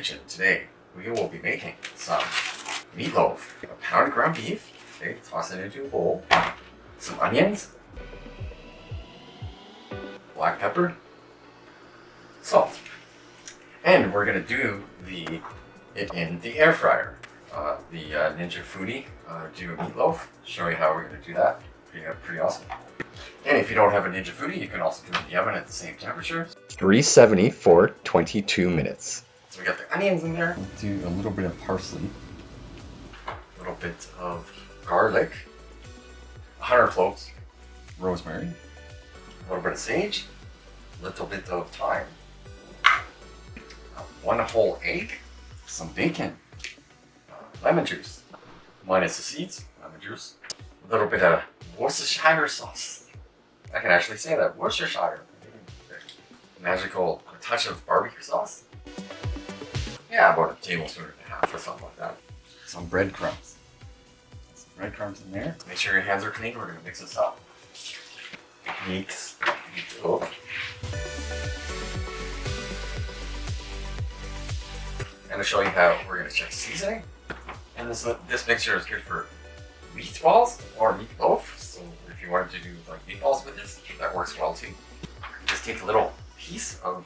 kitchen. Today we will be making some meatloaf, a pound of ground beef. Okay, toss it into a bowl. Some onions, black pepper, salt, and we're gonna do it in the air fryer. The Ninja Foodi do a meatloaf. Show you how we're gonna do that. Pretty awesome. And if you don't have a Ninja Foodi, you can also do it in the oven at the same temperature. 370 for 22 minutes. So we got the onions in there. We'll do a little bit of parsley, a little bit of garlic, 100 cloves, rosemary, a little bit of sage, a little bit of thyme, one whole egg, some bacon, lemon juice, minus the seeds, lemon juice, a little bit of Worcestershire sauce. I can actually say that, Worcestershire. Magical touch of barbecue sauce. Yeah, about a tablespoon and a half or something like that. Some breadcrumbs. Some breadcrumbs in there. Make sure your hands are clean. We're gonna mix this up. Mix it up. I'm gonna show you how we're gonna check seasoning. And this mixture is good for meatballs or meatloaf. So if you wanted to do like meatballs with this, that works well too. Just take a little piece of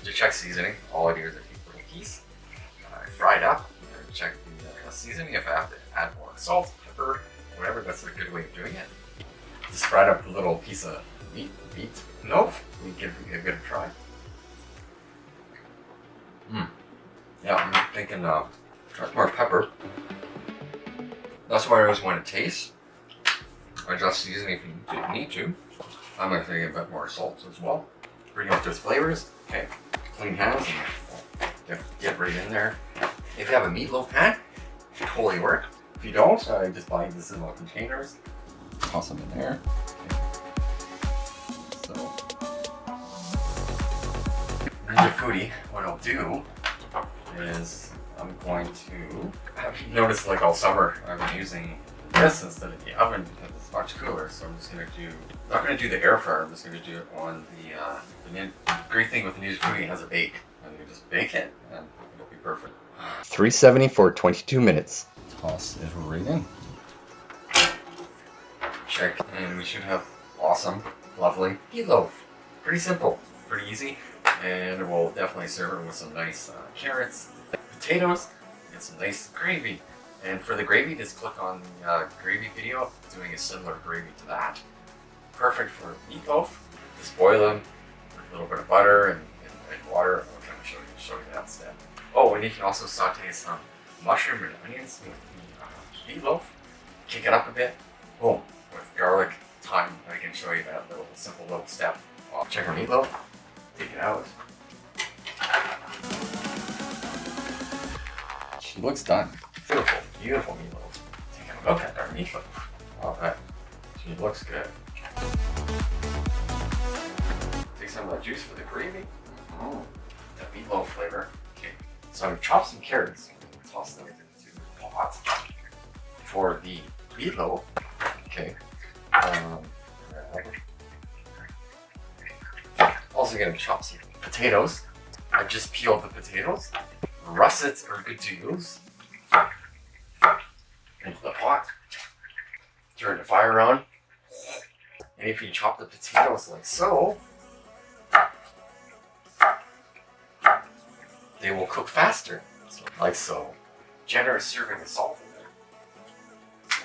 the check seasoning. All I do is I take a little piece, I fry it up, and check the seasoning. If I have to add more salt, pepper, whatever, that's a good way of doing it. Just fried up a little piece of meatloaf. We give it a good try. Yeah, I'm thinking try more pepper. That's what I always want to taste. Adjust seasoning if you need to. I'm going to take a bit more salt as well. Bring up those flavors. Okay, clean hands and get right in there. If you have a meatloaf pan, totally work. If you don't, just buy these little containers. Toss them in there. Okay. So, Ninja Foodi, what I'll do is I'm going to notice like all summer I've been using this instead of the oven because it's much cooler. So I'm just gonna not gonna do the air fryer. I'm just gonna do it on the great thing with the Ninja Foodi, it has a bake, and you can just bake it, and it'll be perfect. 370 for 22 minutes. Toss it right in. Check, and we should have awesome, lovely meatloaf. Pretty simple, pretty easy, and we'll definitely serve it with some nice carrots, potatoes, and some nice gravy. And for the gravy, just click on the gravy video. It's doing a similar gravy to that. Perfect for meatloaf. Just boil them with a little bit of butter and water. I'll kind of show you that step. Oh, and you can also saute some mushroom and onions with the meatloaf. Kick it up a bit. Boom, with garlic, thyme. I can show you that simple little step. Check our meatloaf. Take it out. She looks done. Beautiful, beautiful meatloaf. Take a look at our meatloaf. Oh, that she looks good. Take some of that juice for the gravy. That meatloaf flavor. Okay, so I'm gonna chop some carrots. Toss them into the pot for the meatloaf. Okay. Also gonna chop some potatoes. I just peeled the potatoes. Russets are good to use. Into the pot. Turn the fire on. And if you chop the potatoes like so, they will cook faster. So, like so. Generous serving of salt in there.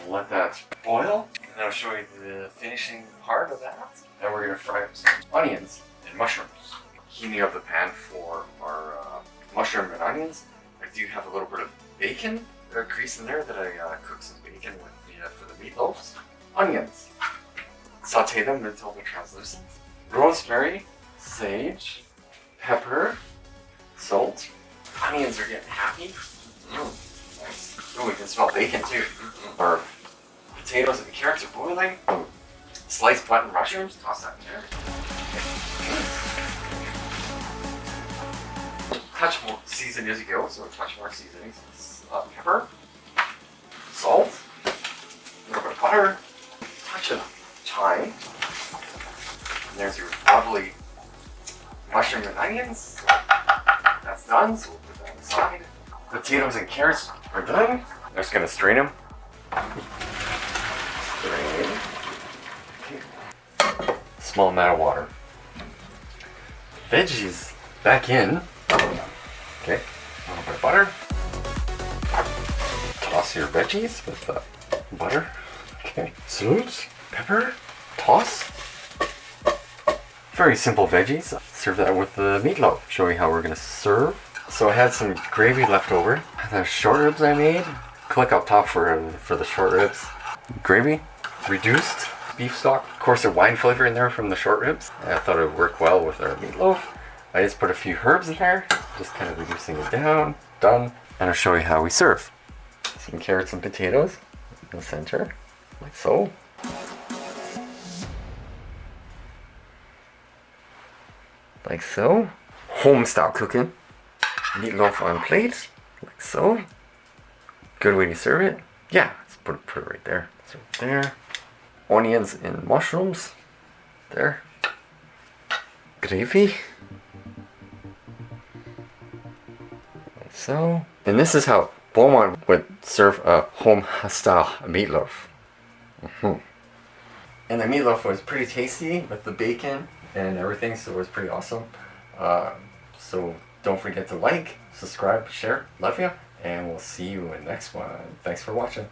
We'll let that boil. And then I'll show you the finishing part of that. Then we're going to fry up some onions and mushrooms. Heating up the pan for our mushroom and onions. I do have a little bit of bacon grease in there that I cook some bacon with for the meatloaves. Onions. Saute them until they're translucent. Rosemary, sage, pepper, salt. Onions are getting happy. Nice. Oh, we can smell bacon too. Our potatoes and the carrots are boiling. Sliced button mushrooms. Toss that in there. Touch more season as you go, so a touch more seasoning. Pepper, salt, a little bit of butter, touch of thyme. And there's your lovely mushroom and onions. That's done, so we'll put potatoes and carrots are done. I'm just gonna strain them. Strain. Okay. Small amount of water. Veggies back in. Okay, a little bit of butter. Toss your veggies with the butter. Okay, salt, pepper, toss. Very simple veggies. Serve that with the meatloaf. Show you how we're gonna serve. So I had some gravy left over. The short ribs I made. Click up top for the short ribs. Gravy, reduced beef stock. Of course, a wine flavor in there from the short ribs. I thought it would work well with our meatloaf. I just put a few herbs in there, just kind of reducing it down. Done. And I'll show you how we serve. Some carrots and potatoes in the center, like so. Like so. Home style cooking. Meatloaf on plate, like so. Good way to serve it. Yeah, let's put it right there. It's right there. Onions and mushrooms. There. Gravy. Like so. And this is how Beaumont would serve a home style meatloaf. And the meatloaf was pretty tasty with the bacon and everything, so it was pretty awesome. So don't forget to like, subscribe, share, love you, and we'll see you in the next one. Thanks for watching.